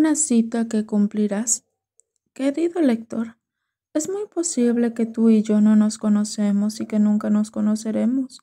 Una cita que cumplirás. Querido lector, es muy posible que tú y yo no nos conocemos y que nunca nos conoceremos.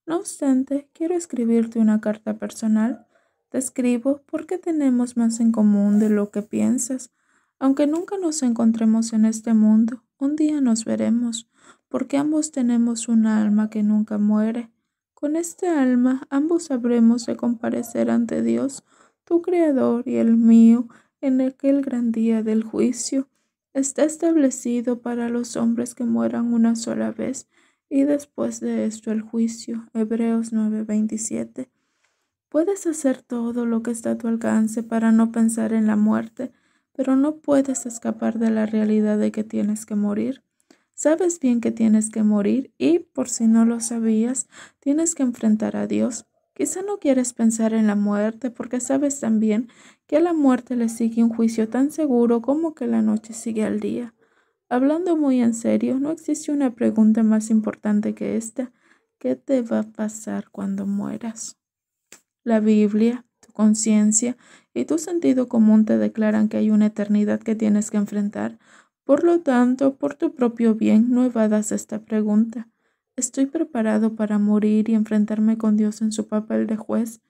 No obstante, quiero escribirte una carta personal. Te escribo porque tenemos más en común de lo que piensas. Aunque nunca nos encontremos en este mundo, un día nos veremos, porque ambos tenemos una alma que nunca muere. Con este alma, ambos habremos de comparecer ante Dios, tu Creador y el mío, en aquel gran día del juicio. Está establecido para los hombres que mueran una sola vez, y después de esto el juicio. Hebreos 9:27. Puedes hacer todo lo que está a tu alcance para no pensar en la muerte, pero no puedes escapar de la realidad de que tienes que morir. Sabes bien que tienes que morir y, por si no lo sabías, tienes que enfrentar a Dios. Quizá no quieres pensar en la muerte porque sabes también que a la muerte le sigue un juicio tan seguro como que la noche sigue al día. Hablando muy en serio, no existe una pregunta más importante que esta. ¿Qué te va a pasar cuando mueras? La Biblia, tu conciencia y tu sentido común te declaran que hay una eternidad que tienes que enfrentar. Por lo tanto, por tu propio bien, no evadas esta pregunta. ¿Estoy preparado para morir y enfrentarme con Dios en su papel de juez?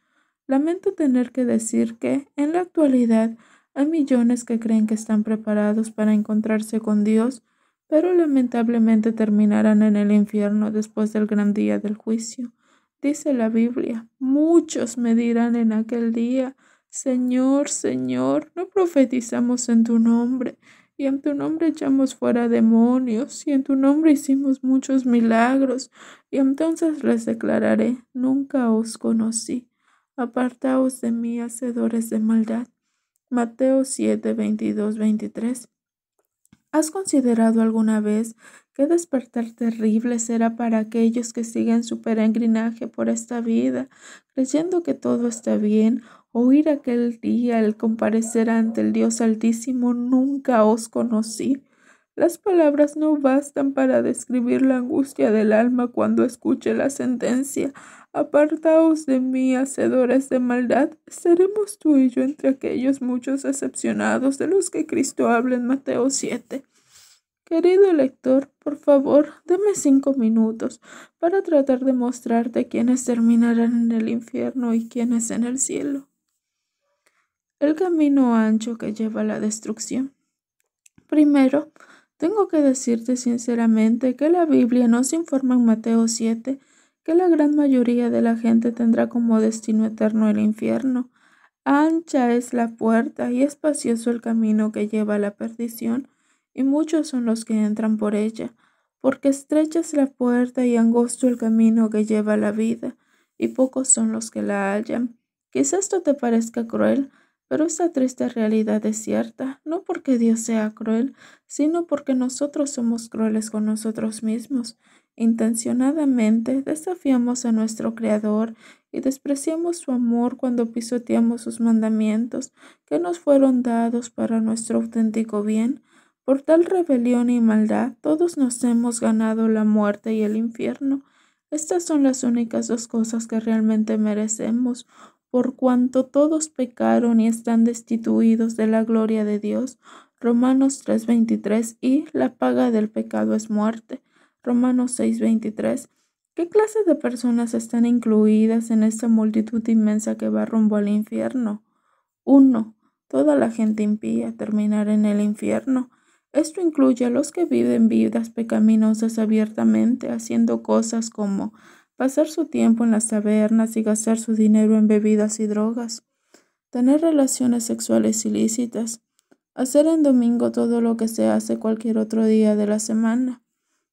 Lamento tener que decir que, en la actualidad, hay millones que creen que están preparados para encontrarse con Dios, pero lamentablemente terminarán en el infierno después del gran día del juicio. Dice la Biblia, muchos me dirán en aquel día, Señor, Señor, no profetizamos en tu nombre, y en tu nombre echamos fuera demonios, y en tu nombre hicimos muchos milagros, y entonces les declararé, nunca os conocí. Apartaos de mí, hacedores de maldad. Mateo 7:22-23. ¿Has considerado alguna vez qué despertar terrible será para aquellos que siguen su peregrinaje por esta vida, creyendo que todo está bien? Oír aquel día el comparecer ante el Dios Altísimo, nunca os conocí. Las palabras no bastan para describir la angustia del alma cuando escuche la sentencia. Apartaos de mí, hacedores de maldad. ¿Seremos tú y yo entre aquellos muchos decepcionados de los que Cristo habla en Mateo 7? Querido lector, por favor, dame 5 minutos para tratar de mostrarte quiénes terminarán en el infierno y quiénes en el cielo. El camino ancho que lleva a la destrucción. Primero, tengo que decirte sinceramente que la Biblia nos informa en Mateo 7 que la gran mayoría de la gente tendrá como destino eterno el infierno. Ancha es la puerta y espacioso el camino que lleva a la perdición, y muchos son los que entran por ella, porque estrecha es la puerta y angosto el camino que lleva a la vida, y pocos son los que la hallan. Quizás esto te parezca cruel, pero esta triste realidad es cierta, no porque Dios sea cruel, sino porque nosotros somos crueles con nosotros mismos. Intencionadamente desafiamos a nuestro Creador y despreciamos su amor cuando pisoteamos sus mandamientos que nos fueron dados para nuestro auténtico bien. Por tal rebelión y maldad, todos nos hemos ganado la muerte y el infierno. Estas son las únicas dos cosas que realmente merecemos, por cuanto todos pecaron y están destituidos de la gloria de Dios. Romanos 3:23 y la paga del pecado es muerte. Romanos 6:23. ¿Qué clase de personas están incluidas en esta multitud inmensa que va rumbo al infierno? 1. Toda la gente impía terminará en el infierno. Esto incluye a los que viven vidas pecaminosas abiertamente, haciendo cosas como pasar su tiempo en las tabernas y gastar su dinero en bebidas y drogas, tener relaciones sexuales ilícitas, hacer en domingo todo lo que se hace cualquier otro día de la semana,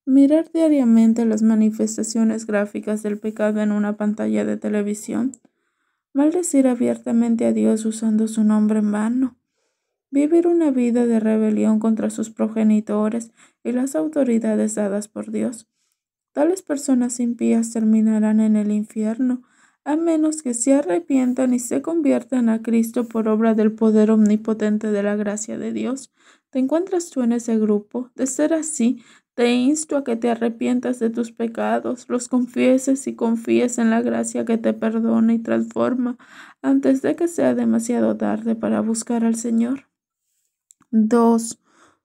mirar diariamente las manifestaciones gráficas del pecado en una pantalla de televisión, maldecir abiertamente a Dios usando su nombre en vano, vivir una vida de rebelión contra sus progenitores y las autoridades dadas por Dios. Tales personas impías terminarán en el infierno, a menos que se arrepientan y se conviertan a Cristo por obra del poder omnipotente de la gracia de Dios. ¿Te encuentras tú en ese grupo? De ser así, Te insto a que te arrepientas de tus pecados, los confieses y confíes en la gracia que te perdona y transforma antes de que sea demasiado tarde para buscar al Señor. 2.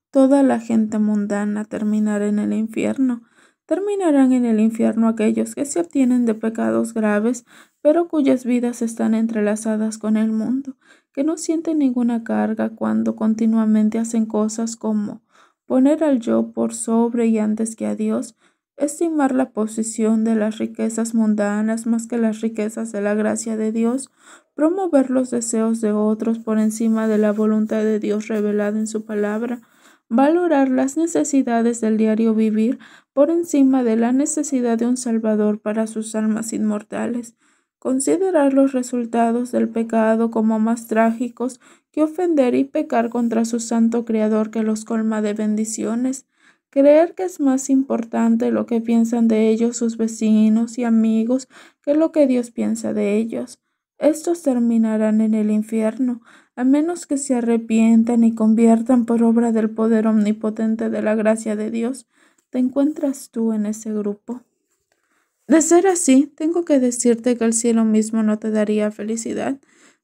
Toda la gente mundana terminará en el infierno. Terminarán en el infierno aquellos que se obtienen de pecados graves, pero cuyas vidas están entrelazadas con el mundo, que no sienten ninguna carga cuando continuamente hacen cosas como poner al yo por sobre y antes que a Dios, estimar la posición de las riquezas mundanas más que las riquezas de la gracia de Dios, promover los deseos de otros por encima de la voluntad de Dios revelada en su palabra, valorar las necesidades del diario vivir por encima de la necesidad de un Salvador para sus almas inmortales, considerar los resultados del pecado como más trágicos que ofender y pecar contra su santo Creador que los colma de bendiciones, creer que es más importante lo que piensan de ellos sus vecinos y amigos que lo que Dios piensa de ellos. Estos terminarán en el infierno, a menos que se arrepientan y conviertan por obra del poder omnipotente de la gracia de Dios. ¿Te encuentras tú en ese grupo? De ser así, tengo que decirte que el cielo mismo no te daría felicidad.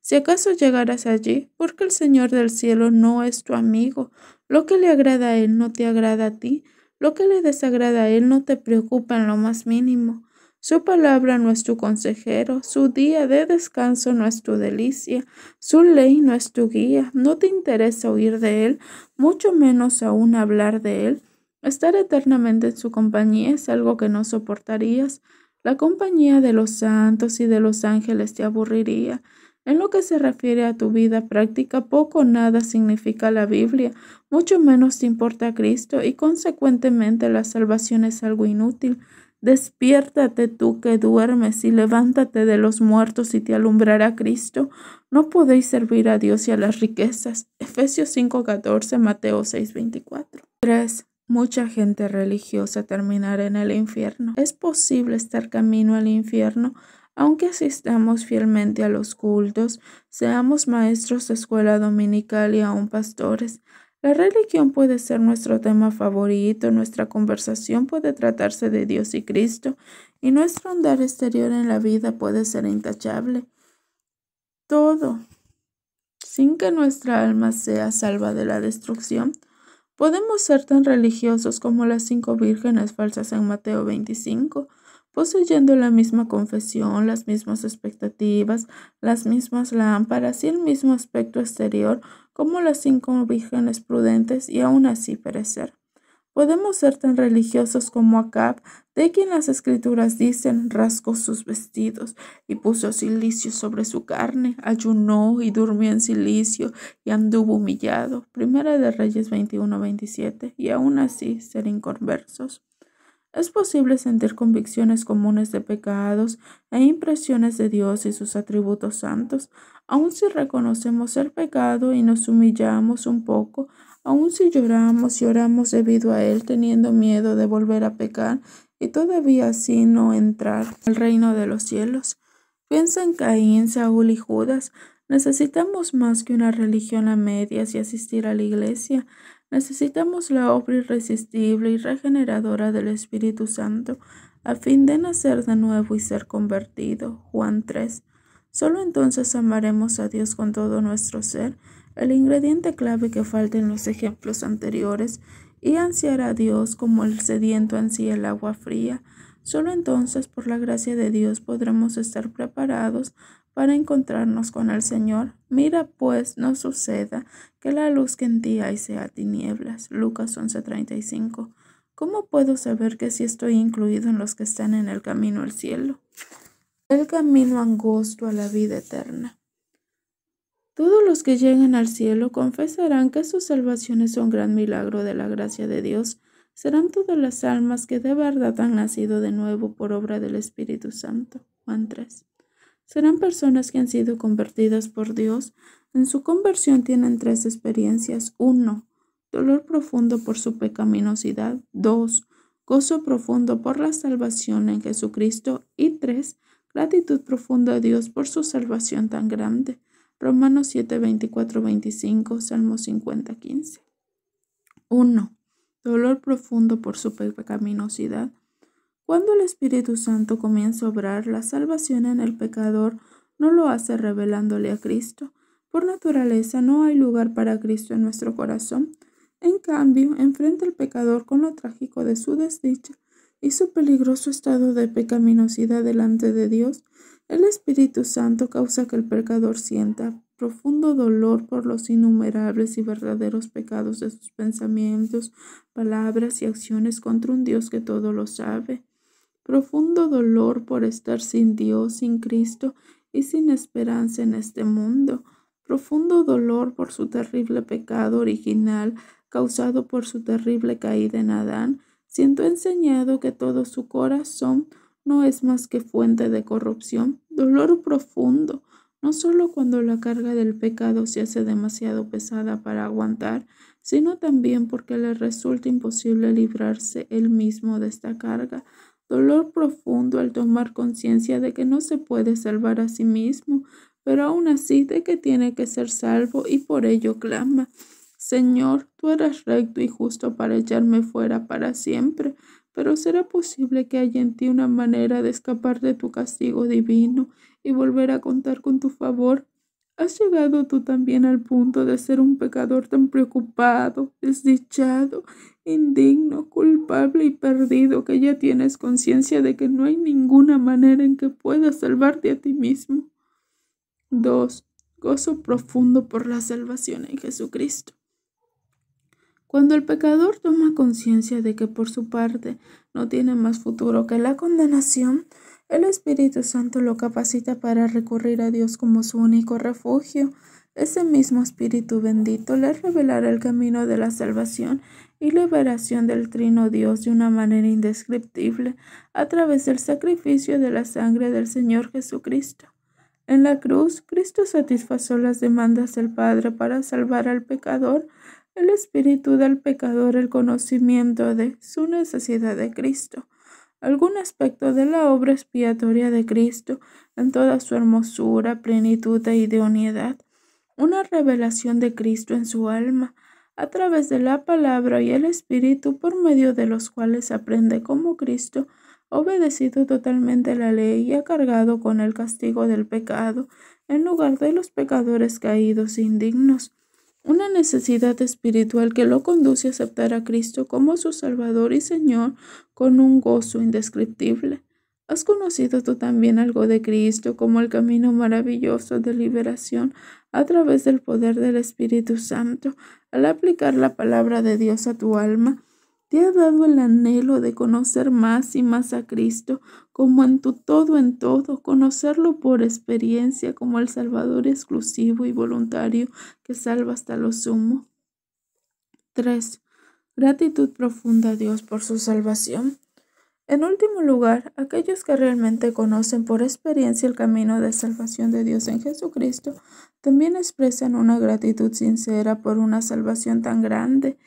Si acaso llegaras allí, porque el Señor del cielo no es tu amigo. Lo que le agrada a Él no te agrada a ti. Lo que le desagrada a Él no te preocupa en lo más mínimo. Su palabra no es tu consejero, su día de descanso no es tu delicia, su ley no es tu guía, no te interesa oír de Él, mucho menos aún hablar de Él. Estar eternamente en su compañía es algo que no soportarías. La compañía de los santos y de los ángeles te aburriría. En lo que se refiere a tu vida práctica, poco o nada significa la Biblia, mucho menos te importa Cristo y consecuentemente la salvación es algo inútil. Despiértate tú que duermes y levántate de los muertos y te alumbrará Cristo. No podéis servir a Dios y a las riquezas. Efesios 5:14, Mateo 6:24. 3. Mucha gente religiosa terminará en el infierno. Es posible estar camino al infierno aunque asistamos fielmente a los cultos, seamos maestros de escuela dominical y aún pastores. La religión puede ser nuestro tema favorito, nuestra conversación puede tratarse de Dios y Cristo, y nuestro andar exterior en la vida puede ser intachable. Todo, sin que nuestra alma sea salva de la destrucción. Podemos ser tan religiosos como las 5 vírgenes falsas en Mateo 25, poseyendo la misma confesión, las mismas expectativas, las mismas lámparas y el mismo aspecto exterior como las 5 vírgenes prudentes y aún así perecer. Podemos ser tan religiosos como Acab, de quien las escrituras dicen, rasgó sus vestidos y puso cilicio sobre su carne, ayunó y durmió en cilicio y anduvo humillado. Primera de Reyes 21:27, y aún así ser inconversos. Es posible sentir convicciones comunes de pecados e impresiones de Dios y sus atributos santos, aun si reconocemos el pecado y nos humillamos un poco, aun si lloramos y oramos debido a él, teniendo miedo de volver a pecar y todavía así no entrar al reino de los cielos. Piensa en Caín, Saúl y Judas. Necesitamos más que una religión a medias y asistir a la iglesia. Necesitamos la obra irresistible y regeneradora del Espíritu Santo a fin de nacer de nuevo y ser convertido. Juan 3. Solo entonces amaremos a Dios con todo nuestro ser, el ingrediente clave que falta en los ejemplos anteriores, y ansiar a Dios como el sediento ansía el agua fría. Solo entonces, por la gracia de Dios, podremos estar preparados para encontrarnos con el Señor. Mira, pues, no suceda que la luz que en ti hay sea tinieblas. Lucas 11:35. ¿Cómo puedo saber que si estoy incluido en los que están en el camino al cielo? El camino angosto a la vida eterna. Todos los que llegan al cielo confesarán que su salvación es un gran milagro de la gracia de Dios. Serán todas las almas que de verdad han nacido de nuevo por obra del Espíritu Santo. Juan 3. Serán personas que han sido convertidas por Dios. En su conversión tienen 3 experiencias. 1. Dolor profundo por su pecaminosidad. 2. Gozo profundo por la salvación en Jesucristo. Y 3. Gratitud profunda a Dios por su salvación tan grande. Romanos 7:24-25, Salmo 50:15. 1. dolor profundo por su pecaminosidad. Cuando el Espíritu Santo comienza a obrar, la salvación en el pecador no lo hace revelándole a Cristo. Por naturaleza no hay lugar para Cristo en nuestro corazón. En cambio, enfrenta al pecador con lo trágico de su desdicha y su peligroso estado de pecaminosidad delante de Dios. El Espíritu Santo causa que el pecador sienta profundo dolor por los innumerables y verdaderos pecados de sus pensamientos, palabras y acciones contra un Dios que todo lo sabe. Profundo dolor por estar sin Dios, sin Cristo y sin esperanza en este mundo. Profundo dolor por su terrible pecado original causado por su terrible caída en Adán, siendo enseñado que todo su corazón no es más que fuente de corrupción. Dolor profundo, no solo cuando la carga del pecado se hace demasiado pesada para aguantar, sino también porque le resulta imposible librarse él mismo de esta carga. Dolor profundo al tomar conciencia de que no se puede salvar a sí mismo, pero aún así de que tiene que ser salvo y por ello clama: Señor, tú eres recto y justo para echarme fuera para siempre, pero ¿será posible que haya en ti una manera de escapar de tu castigo divino y volver a contar con tu favor? ¿Has llegado tú también al punto de ser un pecador tan preocupado, desdichado, indigno, culpable y perdido que ya tienes conciencia de que no hay ninguna manera en que puedas salvarte a ti mismo? 2. Gozo profundo por la salvación en Jesucristo. Cuando el pecador toma conciencia de que por su parte no tiene más futuro que la condenación, el Espíritu Santo lo capacita para recurrir a Dios como su único refugio. Ese mismo Espíritu bendito le revelará el camino de la salvación y liberación del Trino Dios de una manera indescriptible a través del sacrificio de la sangre del Señor Jesucristo. En la cruz, Cristo satisfació las demandas del Padre para salvar al pecador. El Espíritu da al pecador el conocimiento de su necesidad de Cristo. Algún aspecto de la obra expiatoria de Cristo en toda su hermosura, plenitud e idoneidad. Una revelación de Cristo en su alma, a través de la palabra y el Espíritu, por medio de los cuales aprende cómo Cristo ha obedecido totalmente la ley y ha cargado con el castigo del pecado en lugar de los pecadores caídos e indignos. Una necesidad espiritual que lo conduce a aceptar a Cristo como su Salvador y Señor con un gozo indescriptible. ¿Has conocido tú también algo de Cristo como el camino maravilloso de liberación a través del poder del Espíritu Santo al aplicar la palabra de Dios a tu alma? ¿Te ha dado el anhelo de conocer más y más a Cristo como en todo, conocerlo por experiencia como el Salvador exclusivo y voluntario que salva hasta lo sumo? 3. Gratitud profunda a Dios por su salvación. En último lugar, aquellos que realmente conocen por experiencia el camino de salvación de Dios en Jesucristo también expresan una gratitud sincera por una salvación tan grande.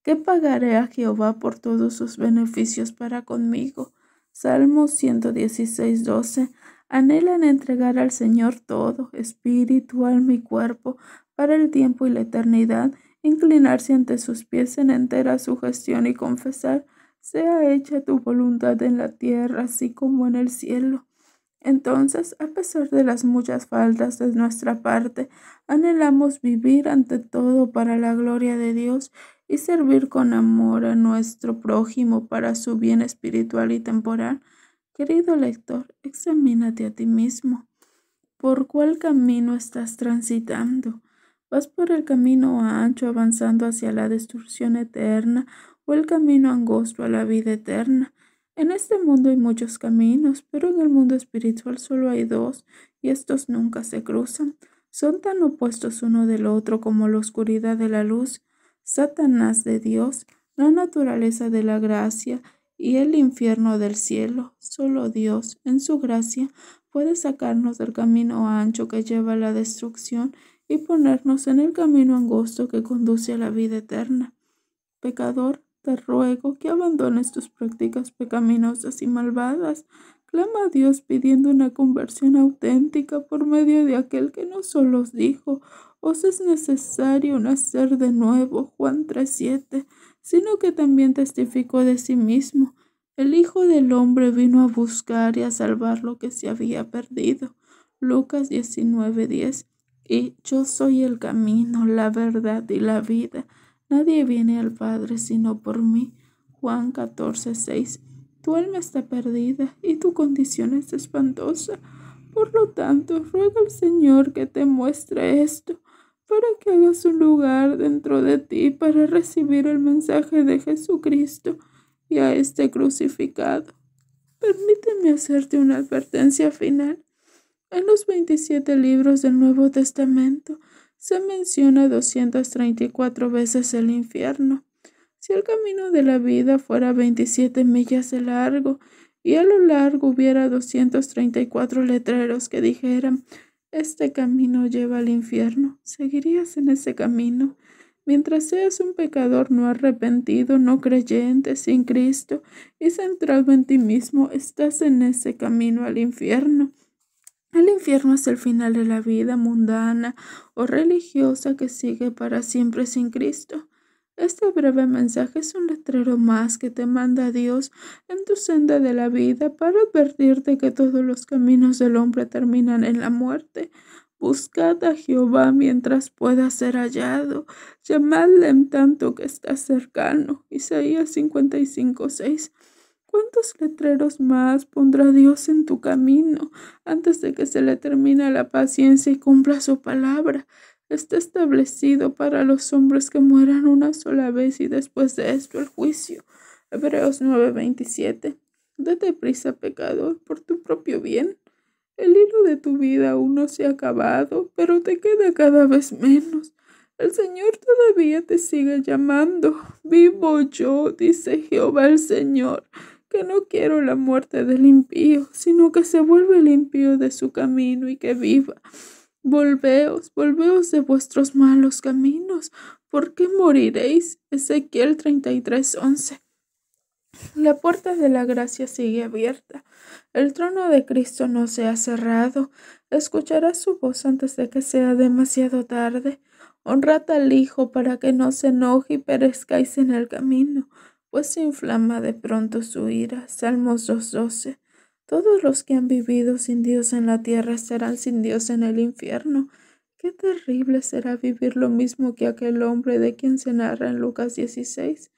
¿Qué pagaré a Jehová por todos sus beneficios para conmigo? Salmo 116:12. Anhelan entregar al Señor todo, espíritu, alma y cuerpo, para el tiempo y la eternidad, inclinarse ante sus pies en entera sugestión y confesar: sea hecha tu voluntad en la tierra, así como en el cielo. Entonces, a pesar de las muchas faltas de nuestra parte, anhelamos vivir ante todo para la gloria de Dios y servir con amor a nuestro prójimo para su bien espiritual y temporal. Querido lector, examínate a ti mismo. ¿Por cuál camino estás transitando? ¿Vas por el camino ancho avanzando hacia la destrucción eterna o el camino angosto a la vida eterna? En este mundo hay muchos caminos, pero en el mundo espiritual solo hay dos, y estos nunca se cruzan. Son tan opuestos uno del otro como la oscuridad de la luz, Satanás de Dios, la naturaleza de la gracia y el infierno del cielo. Solo Dios, en su gracia, puede sacarnos del camino ancho que lleva a la destrucción y ponernos en el camino angosto que conduce a la vida eterna. Pecador, te ruego que abandones tus prácticas pecaminosas y malvadas, Clama a Dios pidiendo una conversión auténtica por medio de aquel que no solo os dijo, os es necesario nacer de nuevo, Juan 3:7, sino que también testificó de sí mismo. El Hijo del Hombre vino a buscar y a salvar lo que se había perdido. Lucas 19:10. Y yo soy el camino, la verdad y la vida. Nadie viene al Padre sino por mí. Juan 14:6. Tu alma está perdida y tu condición es espantosa. Por lo tanto, ruega al Señor que te muestre esto, para que hagas un lugar dentro de ti para recibir el mensaje de Jesucristo y a este crucificado. Permíteme hacerte una advertencia final. En los 27 libros del Nuevo Testamento se menciona 234 veces el infierno. Si el camino de la vida fuera 27 millas de largo y a lo largo hubiera 234 letreros que dijeran: este camino lleva al infierno, ¿seguirías en ese camino? Mientras seas un pecador no arrepentido, no creyente, sin Cristo y centrado en ti mismo, estás en ese camino al infierno. El infierno es el final de la vida mundana o religiosa que sigue para siempre sin Cristo. Este breve mensaje es un letrero más que te manda Dios en tu senda de la vida para advertirte que todos los caminos del hombre terminan en la muerte. Buscad a Jehová mientras pueda ser hallado. Llamadle en tanto que está cercano. Isaías 55:6. ¿Cuántos letreros más pondrá Dios en tu camino antes de que se le termine la paciencia y cumpla su palabra? Está establecido para los hombres que mueran una sola vez y después de esto el juicio. Hebreos 9:27. Date prisa, pecador, por tu propio bien. El hilo de tu vida aún no se ha acabado, pero te queda cada vez menos. El Señor todavía te sigue llamando. Vivo yo, dice Jehová el Señor, que no quiero la muerte del impío, sino que se vuelva el impío de su camino y que viva. Volveos de vuestros malos caminos, ¿por qué moriréis? Ezequiel 33:11. La puerta de la gracia sigue abierta. El trono de Cristo no se ha cerrado. Escucharás su voz antes de que sea demasiado tarde. Honrad al Hijo para que no se enoje y perezcáis en el camino, pues se inflama de pronto su ira. Salmos 2:12. Todos los que han vivido sin Dios en la tierra estarán sin Dios en el infierno. Qué terrible será vivir lo mismo que aquel hombre de quien se narra en Lucas 16.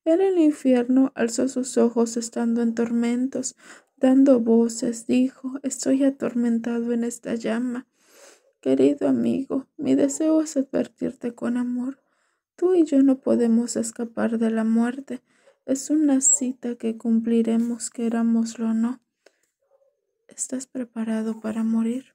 En el infierno alzó sus ojos estando en tormentos, dando voces, dijo: estoy atormentado en esta llama. Querido amigo, mi deseo es advertirte con amor. Tú y yo no podemos escapar de la muerte. Es una cita que cumpliremos, querámoslo o no. ¿Estás preparado para morir?